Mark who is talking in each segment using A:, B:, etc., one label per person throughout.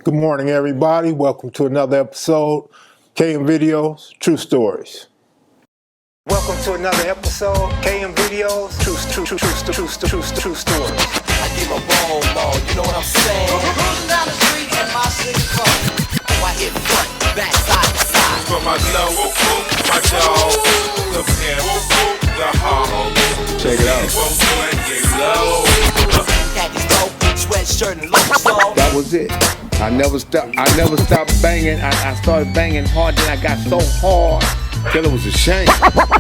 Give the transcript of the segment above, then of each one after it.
A: Good morning, everybody. Welcome to another episode, kevmacvideos, True Stories. Welcome to another episode, kevmacvideos, True Stories.
B: I get my bone on, you know what I'm saying? Cruising down the street in my city car. I hit front, back, side to side.
C: From my glow, my dog, the pimp, the hog.
A: Check it out.
B: Had this dope, sweatshirt and long song.
D: That was it. I never stopped banging. I started banging hard, then I got so hard till it was a shame.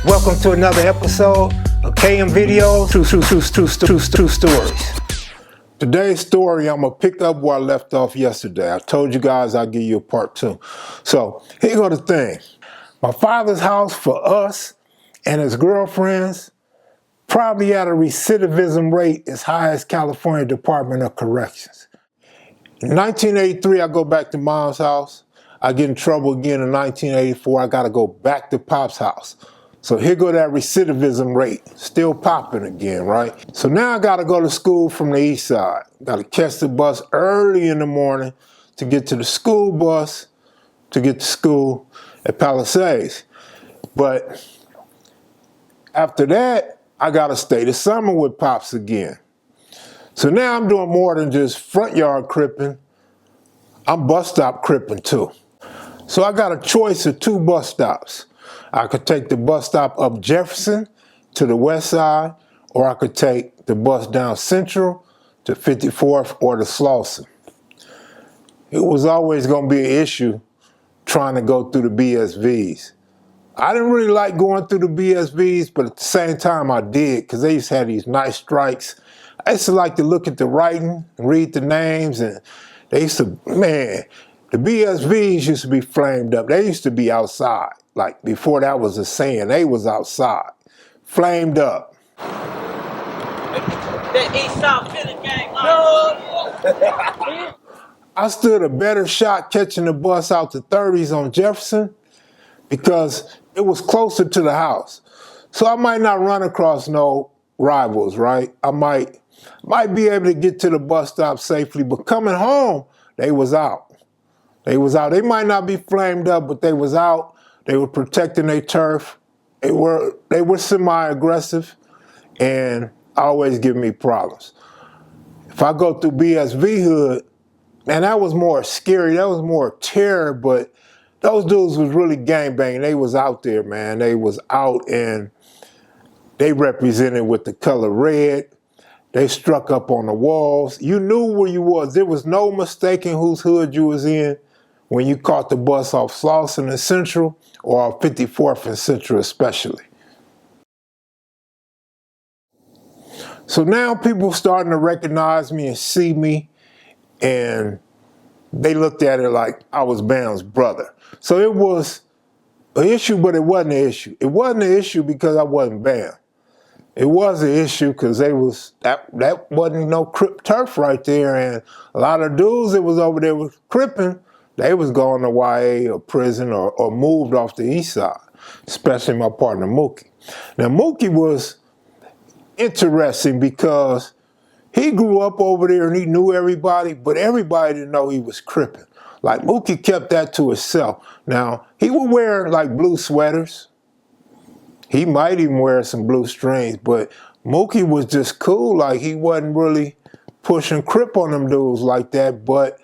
A: Welcome to another episode of kevmacvideos, True Stories. Today's story, I'm gonna pick up where I left off yesterday. I told you guys I'd give you a part two. So here go the thing. My father's house for us and his girlfriends probably had a recidivism rate as high as California Department of Corrections. In 1983, I go back to Mom's house. I get in trouble again in 1984. I got to go back to Pop's house. So here go that recidivism rate, still popping again, right? So now I got to go to school from the east side. Got to catch the bus early in the morning to get to the school bus to get to school at Palisades. But after that, I got to stay the summer with Pops again. So now I'm doing more than just front yard cripping. I'm bus stop cripping too. So I got a choice of two bus stops. I could take the bus stop up Jefferson to the west side, or I could take the bus down Central to 54th or to Slauson. It was always going to be an issue trying to go through the BSVs. I didn't really like going through the BSVs, but at the same time I did, because they used to have these nice strikes. I used to like to look at the writing, read the names, and they used to, man, the BSVs used to be flamed up. They used to be outside. Like, before that was a saying, they was outside, flamed up.
E: That East South Philly gang.
A: I stood a better shot catching the bus out to 30s on Jefferson because it was closer to the house. So I might not run across no rivals, right? I might be able to get to the bus stop safely, but coming home, they was out. They was out. They might not be flamed up, but they was out. They were protecting their turf. They were semi-aggressive and always give me problems. If I go through BSV hood, man, that was more scary. That was more terror, but those dudes was really gangbanging. They was out there, man. They was out and they represented with the color red. They struck up on the walls. You knew where you was. There was no mistaking whose hood you was in when you caught the bus off Slauson and Central or off 54th and Central especially. So now people starting to recognize me and see me, and they looked at it like I was Bam's brother. So it was an issue, but it wasn't an issue. It wasn't an issue because I wasn't Bam. It was an issue because that wasn't no Crip turf right there, and a lot of dudes that was over there was cripping, they was going to YA or prison or moved off the east side, especially my partner Mookie. Now Mookie was interesting because he grew up over there and he knew everybody, but everybody didn't know he was cripping. Like Mookie kept that to himself. Now, he would wear like blue sweaters. He might even wear some blue strings, but Mookie was just cool. Like, he wasn't really pushing Crip on them dudes like that, but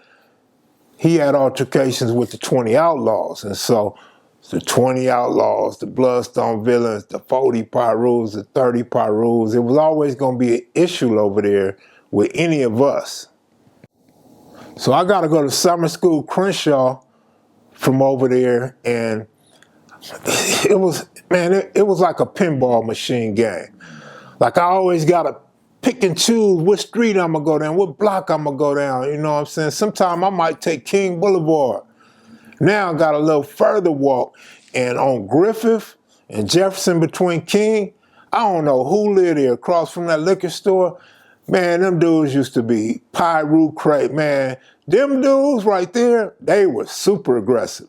A: he had altercations with the 20 Outlaws. And so the 20 Outlaws, the Bloodstone Villains, the 40 Pirus, the 30 Pirus, it was always going to be an issue over there with any of us. So I got to go to summer school Crenshaw from over there, and it was like a pinball machine game. Like, I always got to pick and choose which street I'm going to go down, what block I'm going to go down, you know what I'm saying? Sometimes I might take King Boulevard. Now I got a little further walk, and on Griffith and Jefferson between King, I don't know who lived there across from that liquor store. Man, them dudes used to be Piru crate, man. Them dudes right there, they were super aggressive.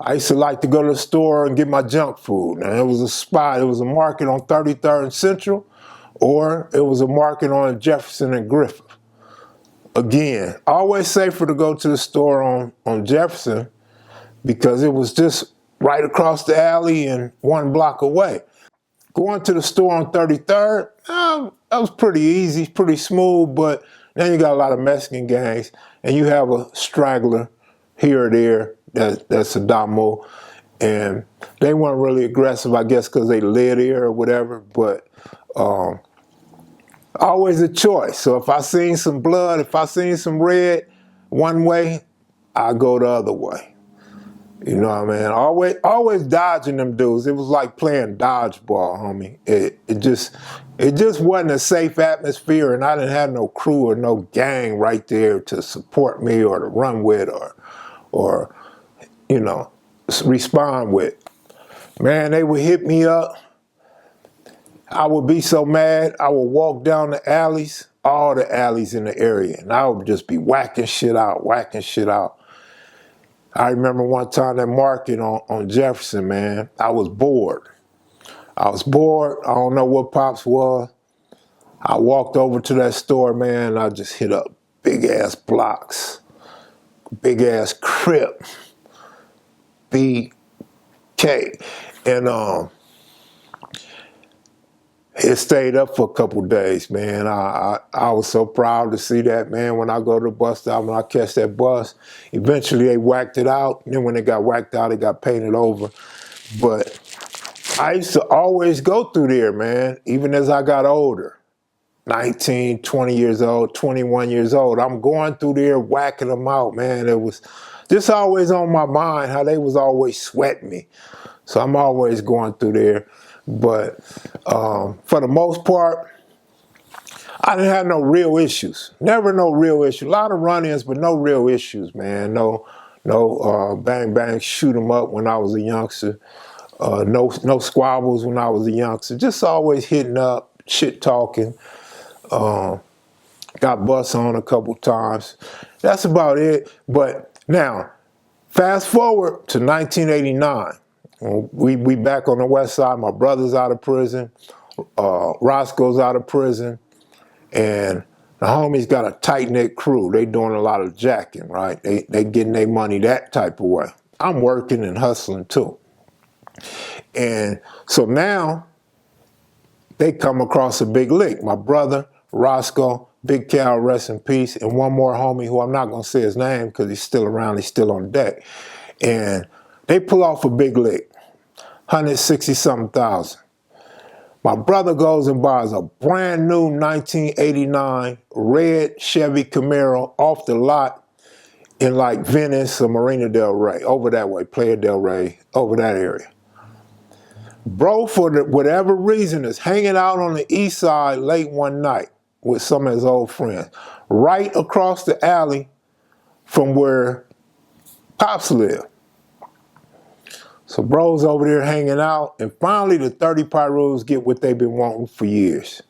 A: I used to like to go to the store and get my junk food. Now, it was a spot, it was a market on 33rd and Central, or it was a market on Jefferson and Griffith. again, always safer to go to the store on Jefferson because it was just right across the alley and 1 block away. Going to the store on 33rd, that was pretty easy, pretty smooth, but then you got a lot of Mexican gangs, and you have a straggler here or there that's a damo, and they weren't really aggressive, I guess, because they lived here or whatever, but always a choice. So if I seen some blood, if I seen some red one way, I go the other way. You know what I mean? Always dodging them dudes. It was like playing dodgeball, homie. It just wasn't a safe atmosphere, and I didn't have no crew or no gang right there to support me or to run with or you know, respond with. Man, they would hit me up. I would be so mad. I would walk down the alleys, all the alleys in the area, and I would just be whacking shit out. I remember one time that market on Jefferson, man, I was bored. I don't know what Pops was. I walked over to that store, man, and I just hit up big ass blocks, big ass Crip, BK. And it stayed up for a couple days, man. I was so proud to see that, man. When I go to the bus stop, when I catch that bus, eventually they whacked it out. And then when it got whacked out, it got painted over. But I used to always go through there, man, even as I got older. 19, 20 years old, 21 years old. I'm going through there whacking them out, man. It was just always on my mind how they was always sweating me. So I'm always going through there. But for the most part, I didn't have no real issues. Never no real issues. A lot of run-ins, but no real issues, man. No bang bang, shoot 'em up when I was a youngster. No squabbles when I was a youngster. Just always hitting up, shit talking. Got bust on a couple times. That's about it. But now, fast forward to 1989. We back on the west side. My brother's out of prison. Roscoe's out of prison. And the homies got a tight-knit crew. They doing a lot of jacking, right? They getting their money that type of way. I'm working and hustling too. And so now they come across a big lick. My brother, Roscoe, Big Cal, rest in peace, and one more homie who I'm not going to say his name because he's still around. He's still on deck. And they pull off a big lick. 160-something thousand. My brother goes and buys a brand new 1989 red Chevy Camaro off the lot in like Venice or Marina Del Rey, over that way, Playa Del Rey, over that area. Bro, for whatever reason, is hanging out on the east side late one night with some of his old friends, right across the alley from where Pops lived. So bro's over there hanging out, and finally the 30 Pirus get what they've been wanting for years.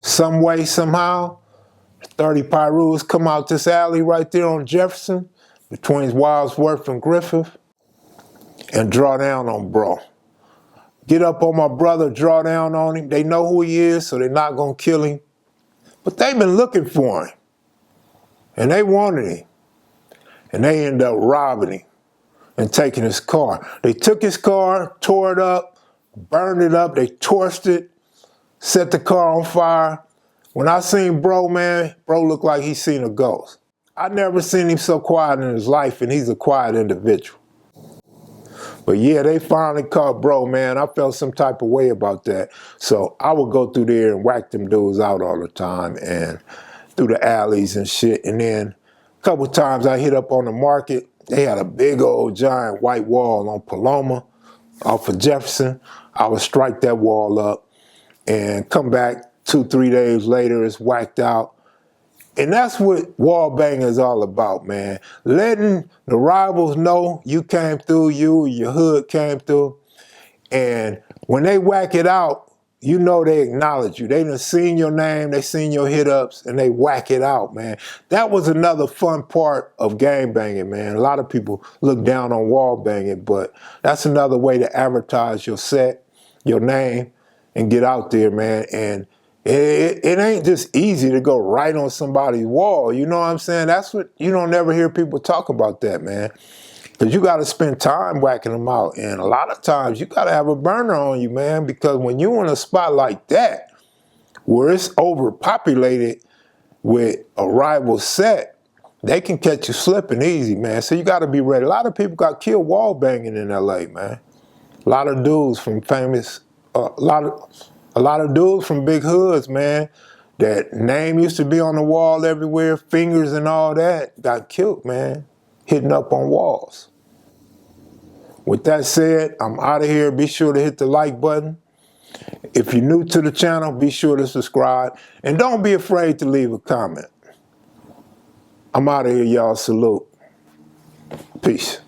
A: Some way, somehow, 30 Pirus come out this alley right there on Jefferson, between Wadsworth and Griffith, and draw down on bro. Get up on my brother, draw down on him. They know who he is, so they're not gonna kill him. But they've been looking for him, and they wanted him, and they end up robbing him and taking his car. They took his car, tore it up, burned it up, they torched it, set the car on fire. When I seen bro, man, bro looked like he seen a ghost. I never seen him so quiet in his life, and he's a quiet individual. But yeah, they finally caught bro, man. I felt some type of way about that. So I would go through there and whack them dudes out all the time and through the alleys and shit. And then a couple times I hit up on the market. They had a big old giant white wall on Paloma off of Jefferson. I would strike that wall up and come back 2-3 days later, it's whacked out. And that's what wall banging is all about, man. Letting the rivals know you came through, your hood came through. And when they whack it out, you know they acknowledge you. They done seen your name, they seen your hit-ups, and they whack it out, man. That was another fun part of gang banging, man. A lot of people look down on wall banging, but that's another way to advertise your set, your name, and get out there, man. And It ain't just easy to go right on somebody's wall. You know what I'm saying? That's what you don't never hear people talk about that, man. Because you got to spend time whacking them out. And a lot of times you got to have a burner on you, man, because when you in a spot like that, where it's overpopulated with a rival set, they can catch you slipping easy, man. So you got to be ready. A lot of people got killed wall banging in LA, man. A lot of dudes from famous, a lot of dudes from big hoods, man, that name used to be on the wall everywhere, fingers and all that, got killed, man, hitting up on walls. With that said, I'm out of here. Be sure to hit the like button. If you're new to the channel, be sure to subscribe. And don't be afraid to leave a comment. I'm out of here, y'all. Salute. Peace.